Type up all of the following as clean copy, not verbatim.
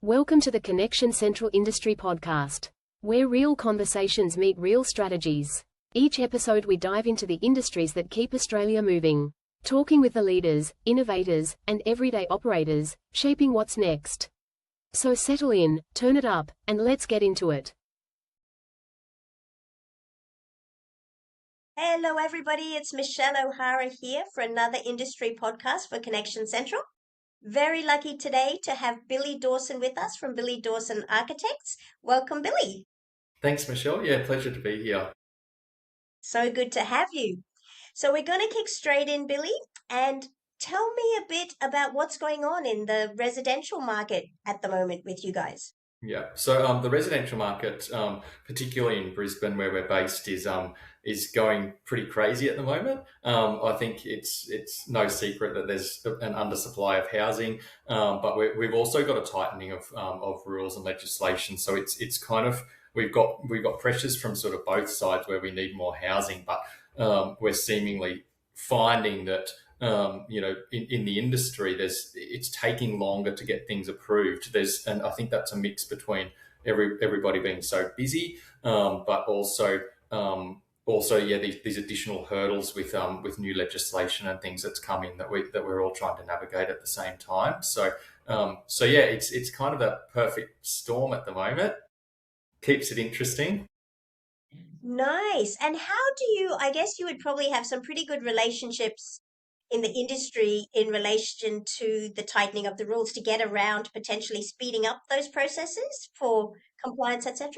Welcome to the Connection Central Industry Podcast, where real conversations meet real strategies. Each episode we dive into the industries that keep Australia moving, talking with the leaders, innovators, and everyday operators, shaping what's next. So settle in, turn it up, and let's get into it. Hello everybody, it's Michelle O'Hara here for another industry podcast for Connection Central. Very lucky today to have Billy Dawson with us from Billy Dawson Architects. Welcome, Billy. Thanks, Michelle. Yeah, pleasure to be here. So good to have you. So we're going to kick straight in, Billy, and tell me a bit about what's going on in the residential market at the moment with you guys. Yeah, so the residential market, particularly in Brisbane, where we're based, is going pretty crazy at the moment. I think it's no secret that there's an undersupply of housing, but we've also got a tightening of rules and legislation. So it's kind of we've got pressures from sort of both sides where we need more housing, but we're seemingly finding that. In the industry, it's taking longer to get things approved. And I think that's a mix between everybody being so busy, but also these additional hurdles with new legislation and things that's coming that we're all trying to navigate at the same time. So it's kind of that perfect storm at the moment. Keeps it interesting. Nice. And I guess you would probably have some pretty good relationships in the industry in relation to the tightening of the rules to get around potentially speeding up those processes for compliance, etc.?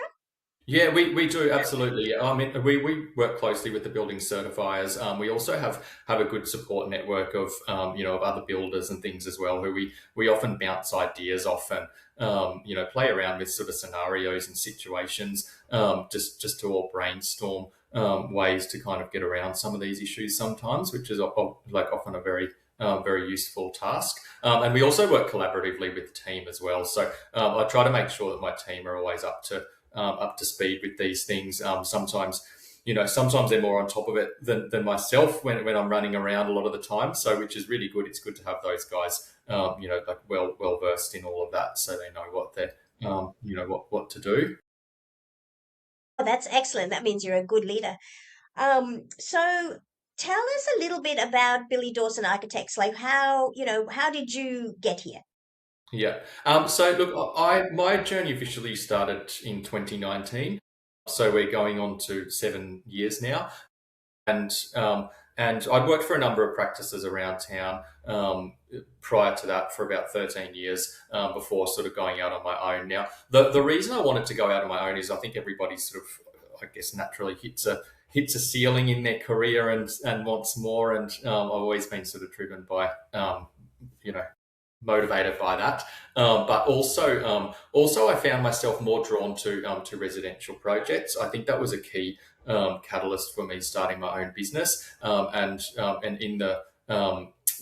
Yeah, we do, absolutely. I mean, we work closely with the building certifiers. We also have a good support network of of other builders and things as well, who we often bounce ideas off and play around with sort of scenarios and situations, just to all brainstorm ways to kind of get around some of these issues sometimes, which is often a very useful task. And we also work collaboratively with the team as well. So I try to make sure that my team are always up to speed with these things. Sometimes they're more on top of it than myself when I'm running around a lot of the time. So, which is really good. It's good to have those guys, well versed in all of that, so they know what they're, what to do. Oh, that's excellent. That means you're a good leader. So tell us a little bit about Billy Dawson Architects. Like how did you get here? Yeah. So look, my journey officially started in 2019. So we're going on to 7 years now, and I'd worked for a number of practices around town prior to that for about 13 years before sort of going out on my own. Now, the reason I wanted to go out on my own is I think everybody sort of, I guess, naturally hits a ceiling in their career and wants more. And I've always been sort of driven by, motivated by that. But also I found myself more drawn to residential projects. I think that was a key catalyst for me starting my own business. And in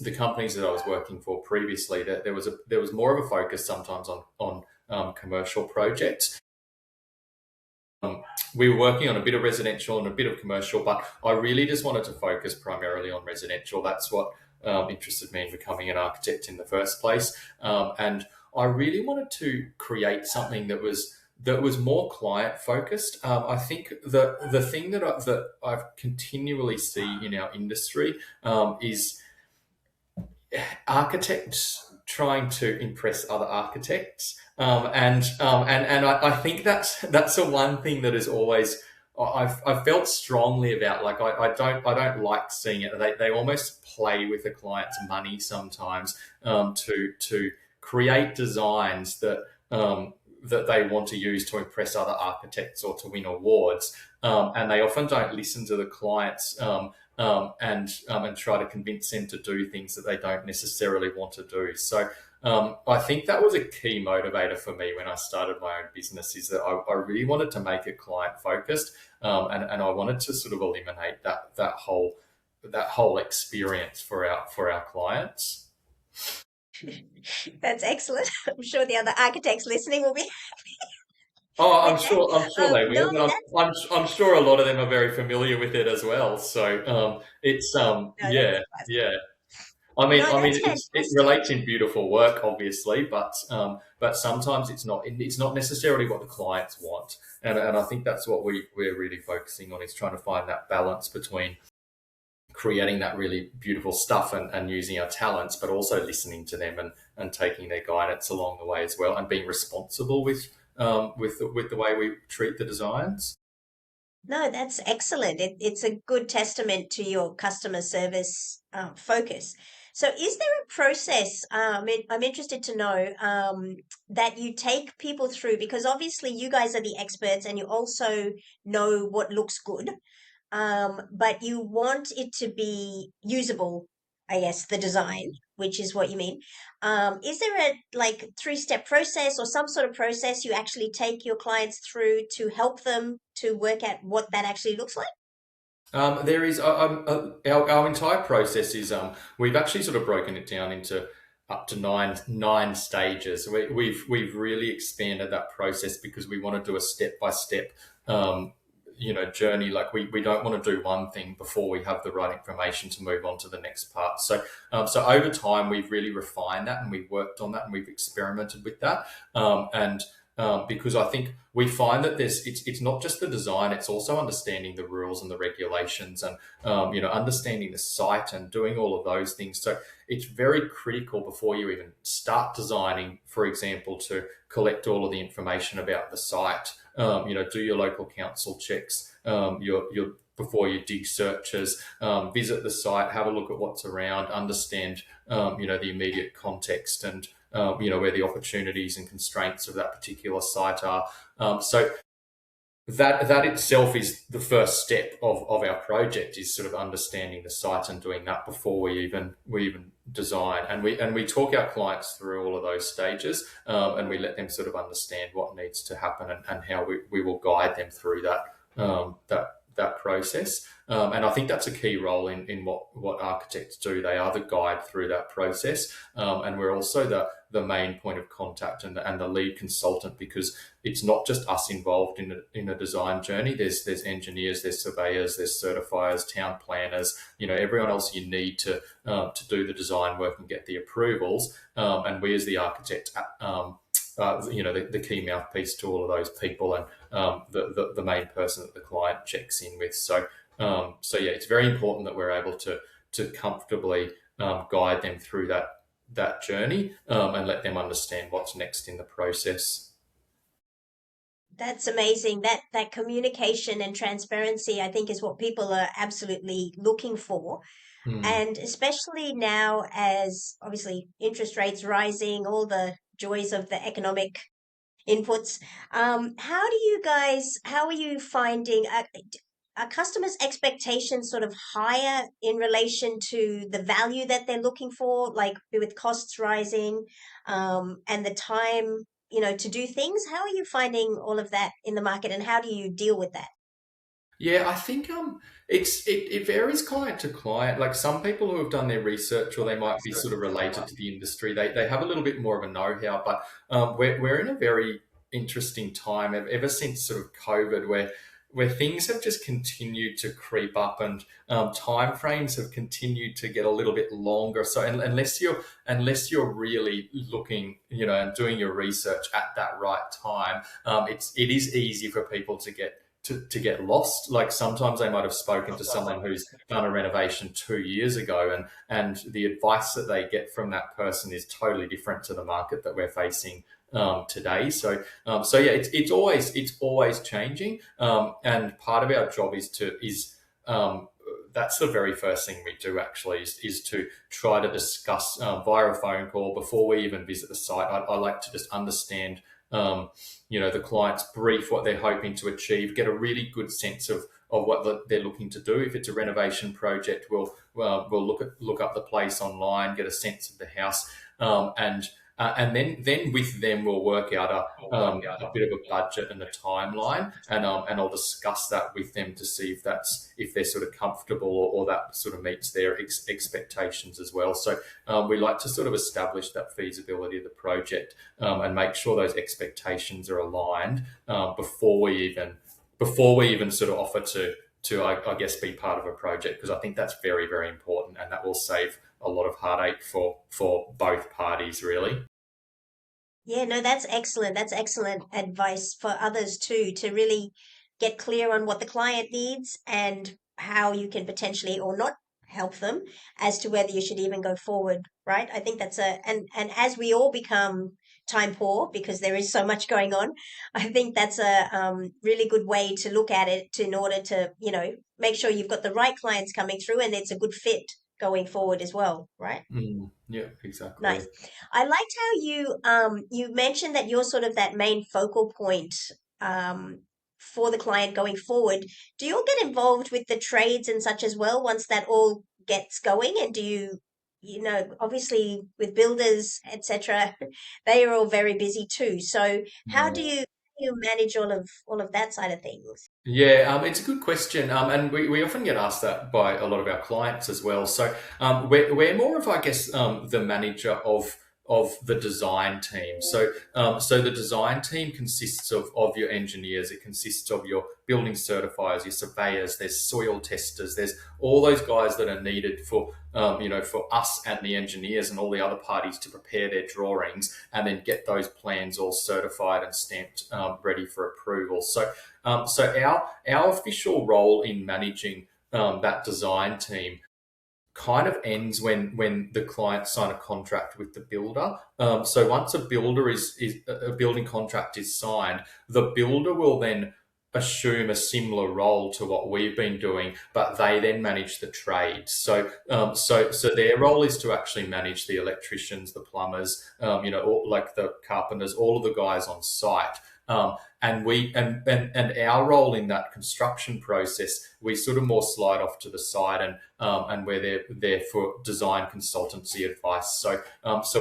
the companies that I was working for previously, that there was more of a focus sometimes on commercial projects. We were working on a bit of residential and a bit of commercial, but I really just wanted to focus primarily on residential. That's what interested me in becoming an architect in the first place. And I really wanted to create something that was more client focused. I think the thing that I've continually see in our industry is architects trying to impress other architects, and I think that's the one thing that is always I've felt strongly about. Like I don't like seeing it. They almost play with the client's money sometimes to create designs that they want to use to impress other architects or to win awards, and they often don't listen to the clients. And try to convince them to do things that they don't necessarily want to do. So I think that was a key motivator for me when I started my own business, is that I really wanted to make it client focused, and I wanted to sort of eliminate that whole experience for our clients. That's excellent. I'm sure the other architects listening will be happy. Oh, I'm sure they will, but I'm sure a lot of them are very familiar with it as well. So it's yeah. I mean, it relates in beautiful work, obviously, but but sometimes it's not necessarily what the clients want. And I think that's what we're really focusing on, is trying to find that balance between creating that really beautiful stuff and using our talents, but also listening to them and taking their guidance along the way as well, and being responsible with the way we treat the designs. No, that's excellent. It's a good testament to your customer service focus. So, is there a process? I'm interested to know that you take people through, because obviously you guys are the experts and you also know what looks good, but you want it to be usable, I guess, the design, which is what you mean. Is there a like three-step process or some sort of process you actually take your clients through to help them to work out what that actually looks like? There is our entire process is we've actually sort of broken it down into up to nine stages. We've really expanded that process because we want to do a step by step journey. Like we don't want to do one thing before we have the right information to move on to the next part. So over time we've really refined that, and we've worked on that, and we've experimented with that, and because I think we find that it's not just the design, it's also understanding the rules and the regulations, and understanding the site and doing all of those things. So it's very critical before you even start designing, for example, to collect all of the information about the site. Do your local council checks, your before you dig searches, visit the site, have a look at what's around, understand the immediate context, and where the opportunities and constraints of that particular site are. So that itself is the first step of our project, is sort of understanding the site and doing that before we even design. And we talk our clients through all of those stages, and we let them sort of understand what needs to happen, and how we will guide them through that process. And I think that's a key role in what architects do. They are the guide through that process, and we're also the main point of contact and the lead consultant, because it's not just us involved in a design journey. There's engineers, there's surveyors, there's certifiers, town planners, everyone else you need to do the design work and get the approvals. And we as the architect, the key mouthpiece to all of those people, and the main person that the client checks in with. So yeah, it's very important that we're able to comfortably guide them through that journey, and let them understand what's next in the process. That's amazing. That communication and transparency, I think, is what people are absolutely looking for. Hmm. And especially now, as obviously interest rates rising, all the joys of the economic inputs. How are you finding, are customers' expectations sort of higher in relation to the value that they're looking for, like with costs rising, and the time, to do things? How are you finding all of that in the market, and how do you deal with that? Yeah, I think it varies client to client. Like some people who have done their research, or they might be sort of related to the industry, they have a little bit more of a know-how. But we're in a very interesting time ever since sort of COVID, where things have just continued to creep up, and timeframes have continued to get a little bit longer. So unless you're really looking, and doing your research at that right time, it is easy for people to get lost. Like sometimes they might have spoken to someone who's done a renovation 2 years ago, and the advice that they get from that person is totally different to the market that we're facing today. So yeah, it's always changing, and part of our job is that's the very first thing we do actually, is to try to discuss via a phone call before we even visit the site. I like to just understand the client's brief, what they're hoping to achieve, get a really good sense of what they're looking to do. If it's a renovation project, we'll look up the place online, get a sense of the house, and then with them we'll work out a bit of a budget and a timeline, and I'll discuss that with them to see if they're sort of comfortable, or that sort of meets their expectations as well. So we like to sort of establish that feasibility of the project, and make sure those expectations are aligned before we even sort of offer to I guess be part of a project, because I think that's very, very important, and that will save a lot of heartache for both parties, really. Yeah, no, that's excellent. That's excellent advice for others too, to really get clear on what the client needs and how you can potentially or not help them as to whether you should even go forward, right? I think that's and as we all become time poor because there is so much going on, I think that's a really good way to look at it in order to, make sure you've got the right clients coming through and it's a good fit going forward as well, right? Yeah, exactly. Nice. I liked how you mentioned that you're sort of that main focal point um for the client going forward. Do you all get involved with the trades and such as well once that all gets going? And do obviously with builders, etc., they are all very busy too. So how do you manage all of that side of things? Yeah, it's a good question, and we often get asked that by a lot of our clients as well. So we're more of, I guess, the manager of the design team. So the design team consists of your engineers. It consists of your building certifiers, your surveyors. There's soil testers. There's all those guys that are needed for us and the engineers and all the other parties to prepare their drawings and then get those plans all certified and stamped, ready for approval. So our official role in managing that design team kind of ends when the client sign a contract with the builder. So once is a building contract is signed, the builder will then assume a similar role to what we've been doing, but they then manage the trades. So their role is to actually manage the electricians, the plumbers, all, like the carpenters, all of the guys on site. And our role in that construction process, we sort of more slide off to the side, and we're there for design consultancy advice. So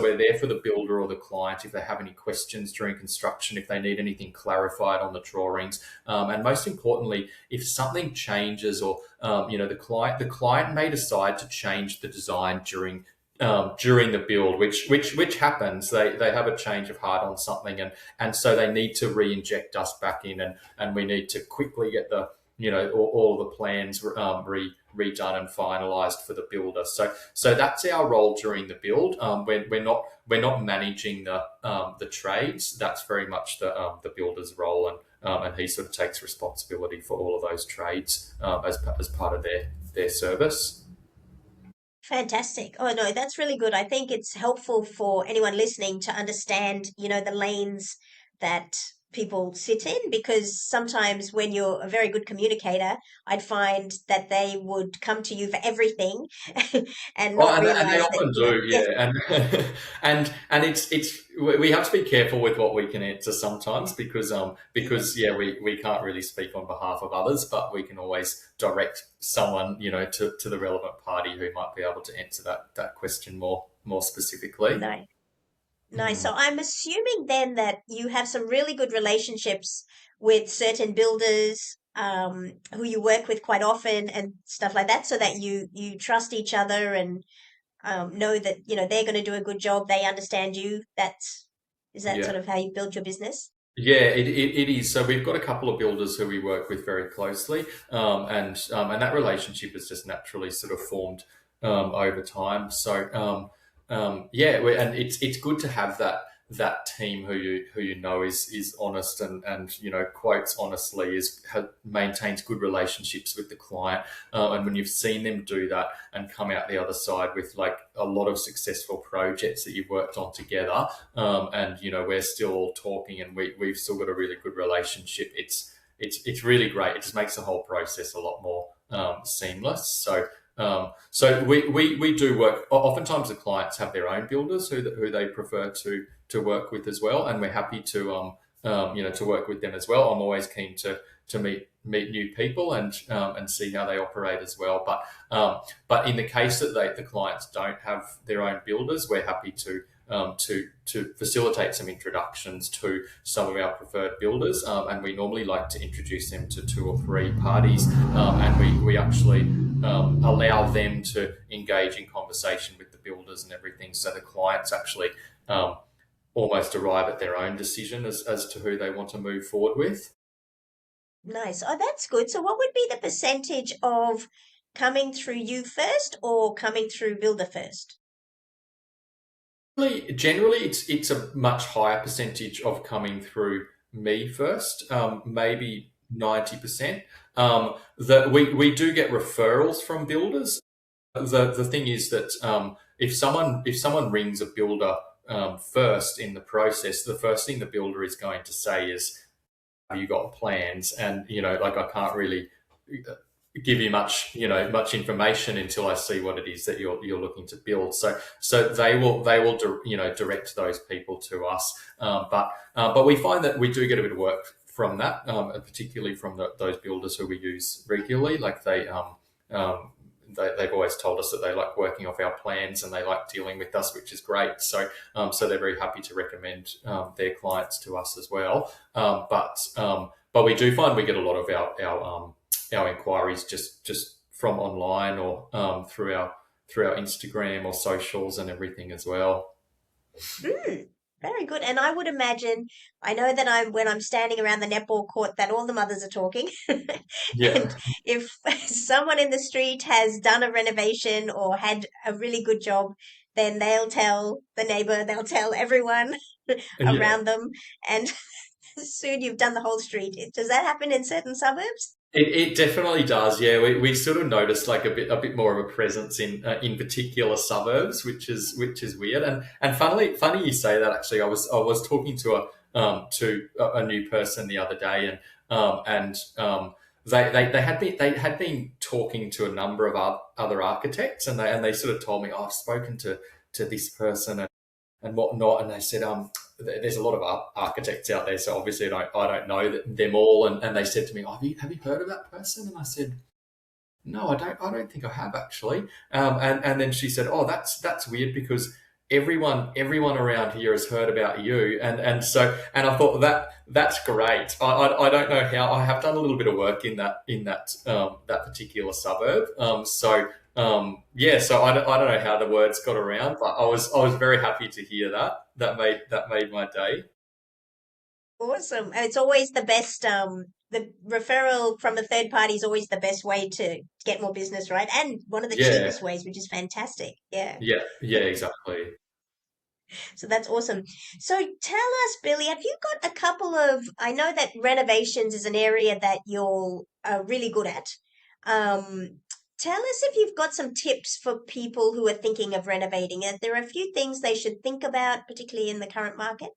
we're there for the builder or the client if they have any questions during construction, if they need anything clarified on the drawings, and most importantly, if something changes or the client may decide to change the design during the build, which happens. They have a change of heart on something, and so they need to re-inject us back in, and we need to quickly get all the plans redone and finalized for the builder. So that's our role during the build. We're not managing the trades. That's very much the builder's role, and he sort of takes responsibility for all of those trades as part of their service. Fantastic. Oh no, that's really good. I think it's helpful for anyone listening to understand, the lanes that people sit in, because sometimes when you're a very good communicator, I'd find that they would come to you for everything and Well, not and they realize that, often do, yes, yeah, and and it's we have to be careful with what we can answer sometimes because yeah, we can't really speak on behalf of others, but we can always direct someone to the relevant party who might be able to answer that question more specifically. no. Nice. Mm. So I'm assuming then that you have some really good relationships with certain builders, who you work with quite often and stuff like that, so that you trust each other and know that they're going to do a good job. They understand you. Is that Yeah. sort of how you build your business? Yeah, it is. So we've got a couple of builders who we work with very closely, and that relationship is just naturally sort of formed over time. Yeah, and it's good to have that team who you know is honest and quotes honestly, maintains good relationships with the client, and when you've seen them do that and come out the other side with like a lot of successful projects that you've worked on together, and we're still all talking and we've still got a really good relationship. It's really great. It just makes the whole process a lot more seamless. So we do work. Oftentimes, the clients have their own builders who they prefer to work with as well, and we're happy to work with them as well. I'm always keen to meet new people and see how they operate as well. But in the case that the clients don't have their own builders, we're happy to facilitate some introductions to some of our preferred builders, and we normally like to introduce them to two or three parties, and we actually allow them to engage in conversation with the builders and everything, so the clients actually um, almost arrive at their own decision as to who they want to move forward with. Nice. Oh, that's good. So what would be the percentage of coming through you first or coming through builder first? Generally, it's a much higher percentage of coming through me first, maybe 90%. That we do get referrals from builders. The thing is that if someone rings a builder first in the process, the first thing the builder is going to say is, "Have you got plans?" And like I can't really give you much information until I see what it is that you're looking to build. So they will direct those people to us. But we find that we do get a bit of work from that, particularly from those builders who we use regularly. Like they've always told us that they like working off our plans and they like dealing with us, which is great. So they're very happy to recommend their clients to us as well. But we do find we get a lot of our inquiries just from online or through our Instagram or socials and everything as well. Mm, very good. And I would imagine, I know that when I'm standing around the netball court, that all the mothers are talking. Yeah, And if someone in the street has done a renovation or had a really good job, then they'll tell the neighbor, they'll tell everyone yeah. around them, and soon you've done the whole street. Does that happen in certain suburbs? It definitely does. Yeah, we sort of noticed like a bit more of a presence in particular suburbs, which is weird. And funny you say that. Actually, I was talking to a new person the other day, and they had been talking to a number of other architects, and they sort of told me, "Oh, I've spoken to this person and whatnot," and they said, there's a lot of architects out there, so obviously I don't know them all, and they said to me, "Oh, have you heard of that person?" And I said, "No, I don't think I have actually." And then she said, "Oh, that's weird because everyone around here has heard about you." And I thought that's great. I don't know how. I have done a little bit of work in that particular suburb. Yeah, so I don't know how the words got around, but I was very happy to hear that. That made my day. Awesome. And it's always the best, the referral from the third party is always the best way to get more business, right? And one of the Yeah, cheapest ways, which is fantastic. Yeah. yeah, yeah, exactly. So that's awesome. So tell us, Billy, have you got a couple of, I know that renovations is an area that you're really good at. Um, Tell us if you've got some tips for people who are thinking of renovating. There are a few things they should think about, particularly in the current market.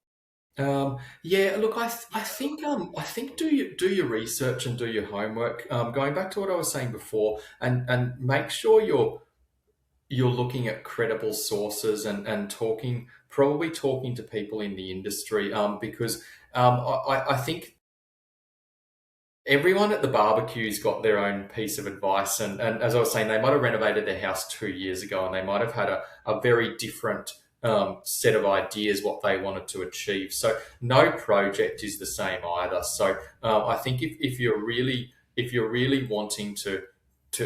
Yeah, look, I think do your research and do your homework. Going back to what I was saying before, and make sure you're looking at credible sources and probably talking to people in the industry, because I think everyone at the barbecue's got their own piece of advice. And as I was saying, they might have renovated their house 2 years ago and they might have had a very different set of ideas what they wanted to achieve. So no project is the same either. So I think if you're really wanting to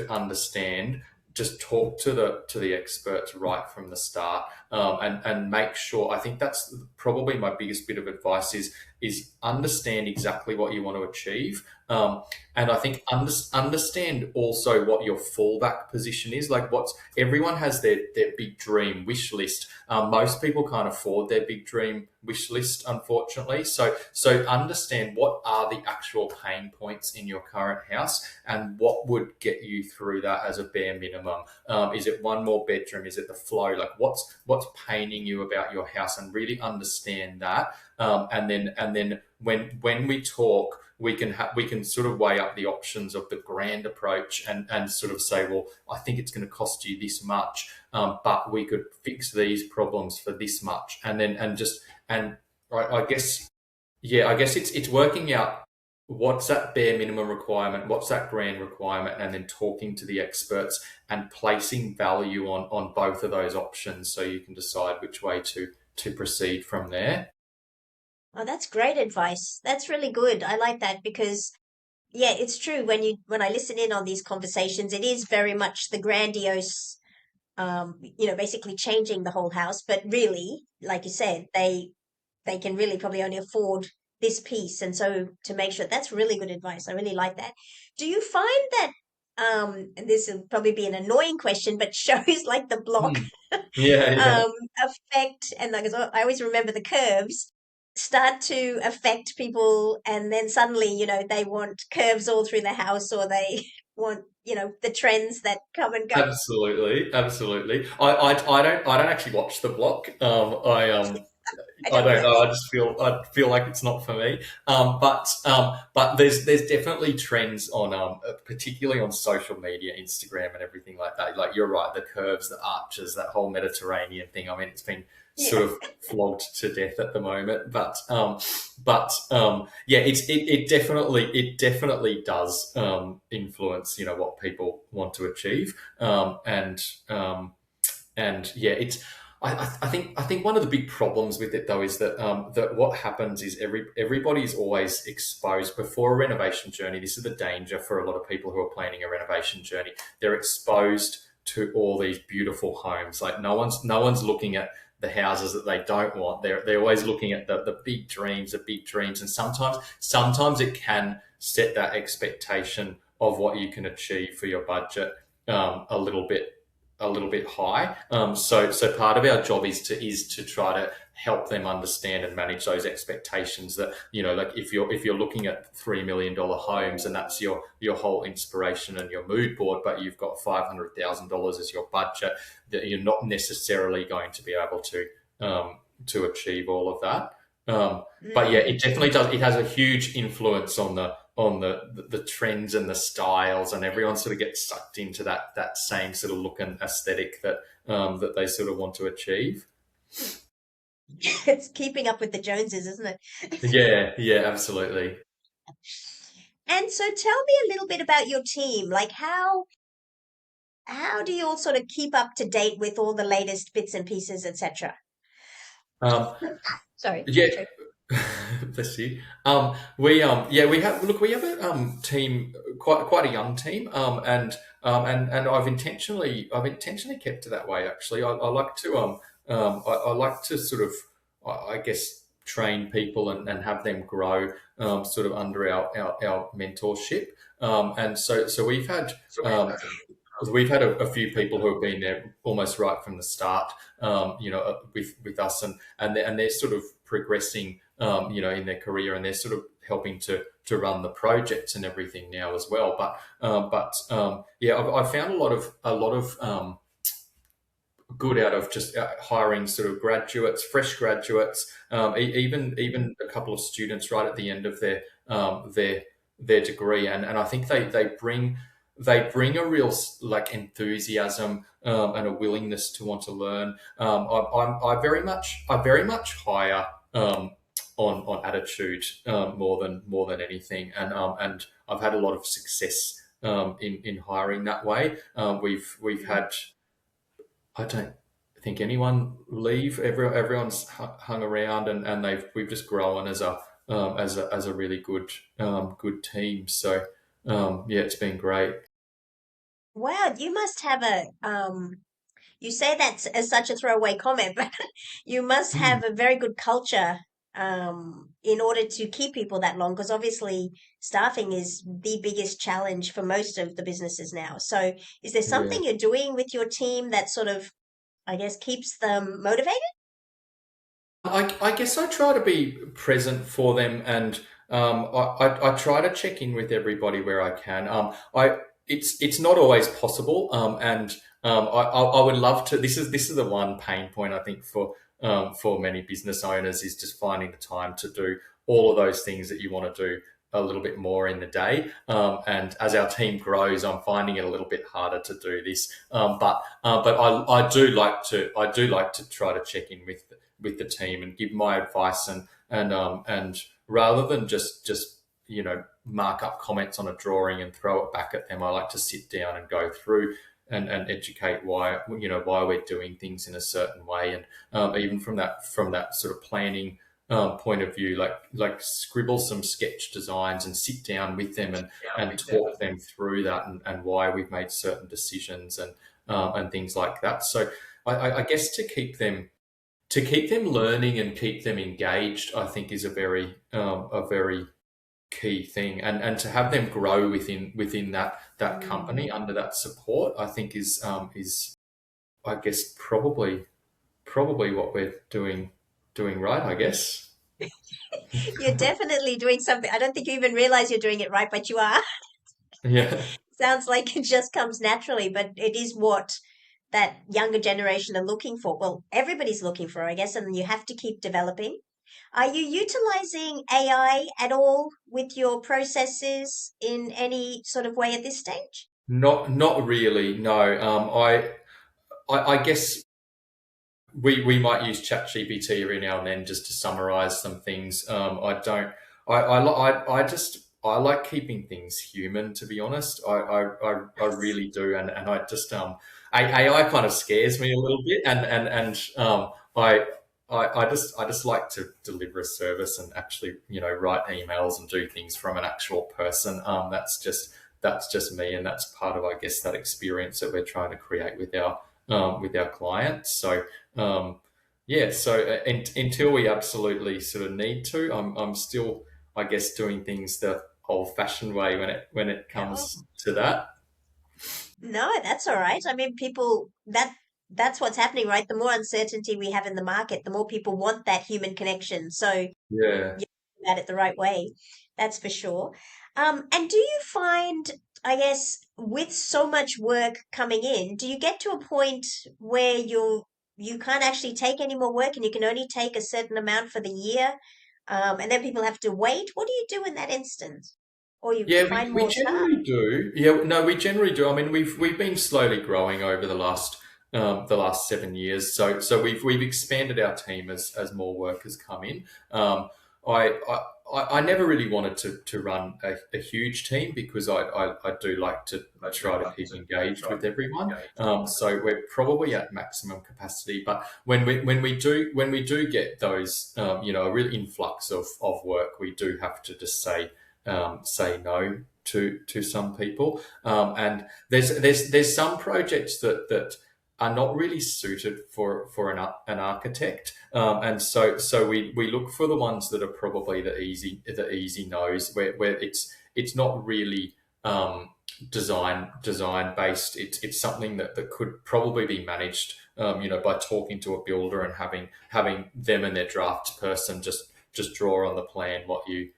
understand, just talk to the experts right from the start, and make sure. I think that's probably my biggest bit of advice is understand exactly what you want to achieve. And I think understand also what your fallback position is. Like everyone has their big dream wish list. Most people can't afford their big dream wish list, unfortunately. So understand what are the actual pain points in your current house and what would get you through that as a bare minimum. Is it one more bedroom? Is it the flow? Like what's paining you about your house, and really understand that. And then when we talk, we can sort of weigh up the options of the grand approach, and sort of say, well, I think it's going to cost you this much, but we could fix these problems for this much, and I guess, yeah, I guess it's working out what's that bare minimum requirement, what's that grand requirement, and then talking to the experts and placing value on both of those options so you can decide which way to proceed from there. Oh, that's great advice. That's really good. I like that because yeah, it's true. When I listen in on these conversations, it is very much the grandiose, basically changing the whole house. But really, like you said, they can really probably only afford this piece, and so to make sure that's really good advice. I really like that. Do you find that and this will probably be an annoying question, but shows like the block Hmm. Yeah, yeah. affect, and like I always remember the curves start to affect people, and then suddenly, they want curves all through the house, or they want, the trends that come and go. Absolutely, absolutely. I don't actually watch the block. I I don't don't know. know. I feel like it's not for me. But there's definitely trends on particularly on social media, Instagram, and everything like that. Like you're right, the curves, the arches, that whole Mediterranean thing. I mean, it's been Yeah. sort of flogged to death at the moment. But yeah, it definitely does influence what people want to achieve. And yeah, it's I think one of the big problems with it though is that what happens is everybody's always exposed before a renovation journey. This is the danger for a lot of people who are planning a renovation journey. They're exposed to all these beautiful homes. Like no one's looking at the houses that they don't want. They're always looking at the big dreams, and sometimes it can set that expectation of what you can achieve for your budget a little bit high. So part of our job is to try to help them understand and manage those expectations. That like if you're looking at $3 million homes and that's your whole inspiration and your mood board, but you've got $500,000 as your budget, that you're not necessarily going to be able to achieve all of that. But yeah, Mm. it definitely does. It has a huge influence on the trends and the styles, and everyone sort of gets sucked into that same sort of look and aesthetic that they sort of want to achieve. It's keeping up with the Joneses, isn't it? Yeah, yeah, absolutely. And so tell me a little bit about your team. Like how do you all sort of keep up to date with all the latest bits and pieces, etc.? Um, Sorry, yeah, choke. bless you. We have a team, quite a young team, and I've intentionally kept it that way. Actually, I like to I like to sort of I guess train people and have them grow sort of under our mentorship. And so we've had a few people who have been there almost right from the start, with us, and they're sort of progressing, in their career, and they're sort of helping to run the projects and everything now as well. But yeah, I've found a lot of good out of just hiring sort of graduates, fresh graduates, even a couple of students right at the end of their degree, and I think they bring a real like enthusiasm and a willingness to want to learn. I very much hire on attitude more than anything, and I've had a lot of success in hiring that way. We've Mm. had, I don't think anyone leave. Everyone's hung around, and we've just grown as a really good team. So yeah, it's been great. Wow, you must have you say that as such a throwaway comment, but you must Mm, have a very good culture in order to keep people that long, because obviously staffing is the biggest challenge for most of the businesses now. So, is there yeah. something you're doing with your team that sort of, I guess, keeps them motivated? I guess I try to be present for them, and I try to check in with everybody where I can. It's not always possible, and I would love to. This is the one pain point I think for many business owners, is just finding the time to do all of those things that you want to do a little bit more in the day. And as our team grows, I'm finding it a little bit harder to do this. But I do like to try to check in with the team and give my advice, and rather than just mark up comments on a drawing and throw it back at them, I like to sit down and go through and educate why we're doing things in a certain way. And even from that sort of planning point of view, like scribble some sketch designs and sit down with them and talk them through that, and why we've made certain decisions, and things like that. So I guess to keep them learning and keep them engaged, I think is a very key thing, and to have them grow within that company under that support, I think is I guess probably what we're doing right, I guess. You're definitely doing something. I don't think you even realize you're doing it right, but you are. Yeah. Sounds like it just comes naturally, but it is what that younger generation are looking for. Well, everybody's looking for, I guess, and you have to keep developing. Are you utilizing AI at all with your processes in any sort of way at this stage? Not really, no. I guess we might use ChatGPT every now and then just to summarize some things. I don't. I just I like keeping things human. To be honest, I really do, and I just AI kind of scares me a little bit, and I just like to deliver a service and actually write emails and do things from an actual person. That's just me, and that's part of, I guess, that experience that we're trying to create with our clients. So yeah, so until we absolutely sort of need to, I'm still, I guess, doing things the old-fashioned way when it comes to that. No, that's all right. I mean, people that's what's happening, right? The more uncertainty we have in the market, the more people want that human connection. So Yeah. you're at it the right way. That's for sure. And do you find, I guess, with so much work coming in, do you get to a point where you can't actually take any more work and you can only take a certain amount for the year, and then people have to wait? What do you do in that instance? Or you Yeah, find we more staff? generally do. Yeah, no, we generally do. I mean, we've been slowly growing over the last 7 years. So we've expanded our team as more work has come in. I, I I never really wanted to run a huge team because I do like to try to keep engaged with everyone. So we're probably at maximum capacity, but when we do get those a real influx of work, we do have to just say no to some people. And there's some projects that are not really suited for an architect, and so we look for the ones that are probably the easy no's, where it's not really design based. It's something that could probably be managed, by talking to a builder and having them and their draft person just draw on the plan what you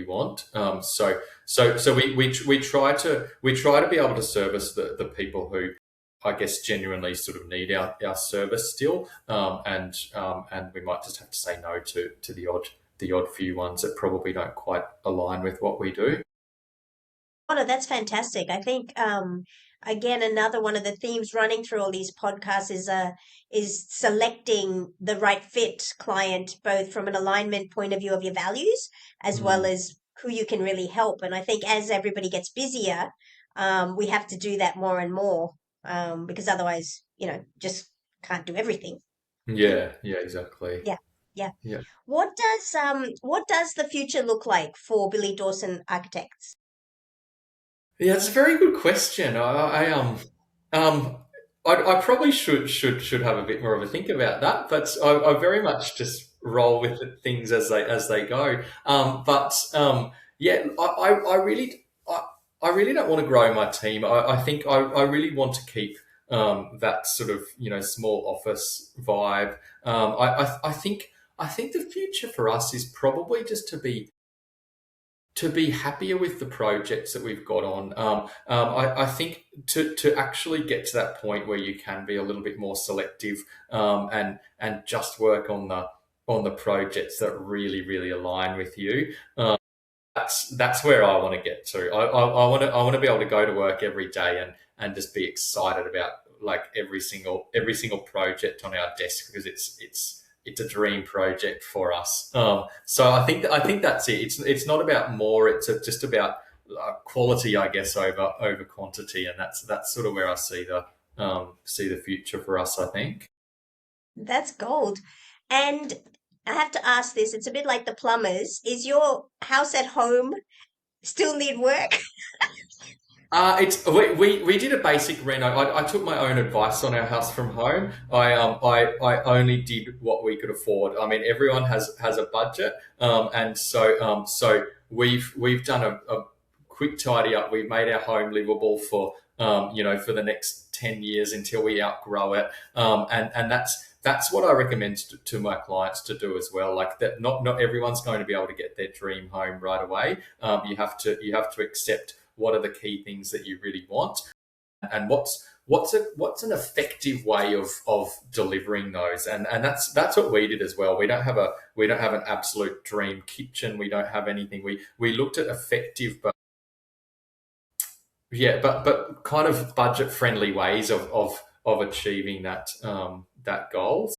want. So we try to be able to service the people who, I guess, genuinely sort of need our service still, and we might just have to say no to the odd few ones that probably don't quite align with what we do. Oh, no, that's fantastic. I think again, another one of the themes running through all these podcasts is selecting the right fit client, both from an alignment point of view of your values as well Mm. as who you can really help. And I think as everybody gets busier, we have to do that more and more, because otherwise, just can't do everything. Yeah, yeah, exactly. Yeah, yeah. Yeah. What does the future look like for Billy Dawson Architects? Yeah, it's a very good question. Um, I probably should have a bit more of a think about that, but I very much just roll with the things as they go. But yeah, I really don't want to grow my team. I think I really want to keep that sort of small office vibe. I think the future for us is probably just to be happier with the projects that we've got on. I think to actually get to that point where you can be a little bit more selective, and just work on the projects that really align with you. That's where I want to get to. I want to be able to go to work every day and just be excited about like every single project on our desk, because it's a dream project for us. So I think that's it. It's not about more. It's just about quality, I guess, over quantity, and that's sort of where I see the future for us, I think. That's gold. And I have to ask this, it's a bit like the plumbers. Is your house at home still need work? It's we did a basic reno. I took my own advice on our house from home. I only did what we could afford. I mean, everyone has a budget, and so we've done a quick tidy up. We've made our home livable for for the next 10 years until we outgrow it. And that's what I recommend to my clients to do as well. Like that, not everyone's going to be able to get their dream home right away. You have to accept what are the key things that you really want, and what's an effective way of delivering those. And that's what we did as well. We don't have an absolute dream kitchen. We don't have anything. We looked at effective, but kind of budget friendly ways of achieving that goal.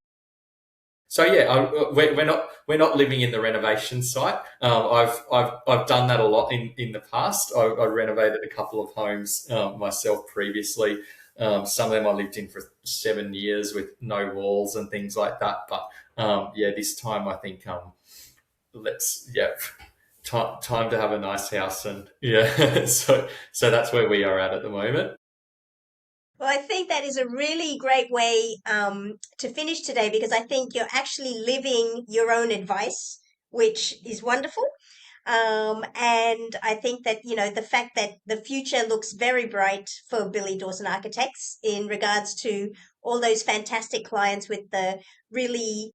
So yeah, we're not living in the renovation site. I've done that a lot in the past. I renovated a couple of homes myself previously. Some of them I lived in for 7 years with no walls and things like that. But this time I think let's time to have a nice house, and so that's where we are at the moment. Well, I think that is a really great way to finish today, because I think you're actually living your own advice, which is wonderful. And I think that, the fact that the future looks very bright for Billy Dawson Architects in regards to all those fantastic clients with the really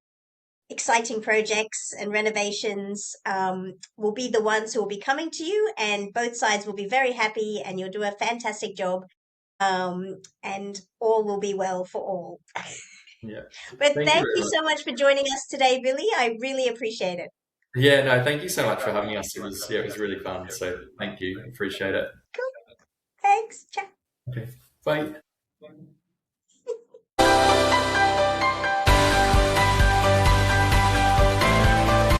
exciting projects and renovations will be the ones who will be coming to you, and both sides will be very happy, and you'll do a fantastic job, and all will be well for all. Yeah. But Thank you thank very you much. so much for joining us today, Billy. I really appreciate it. Yeah, no, thank you so much for having us. It was really fun. So thank you. Appreciate it. Cool. Thanks. Ciao. Okay. Bye.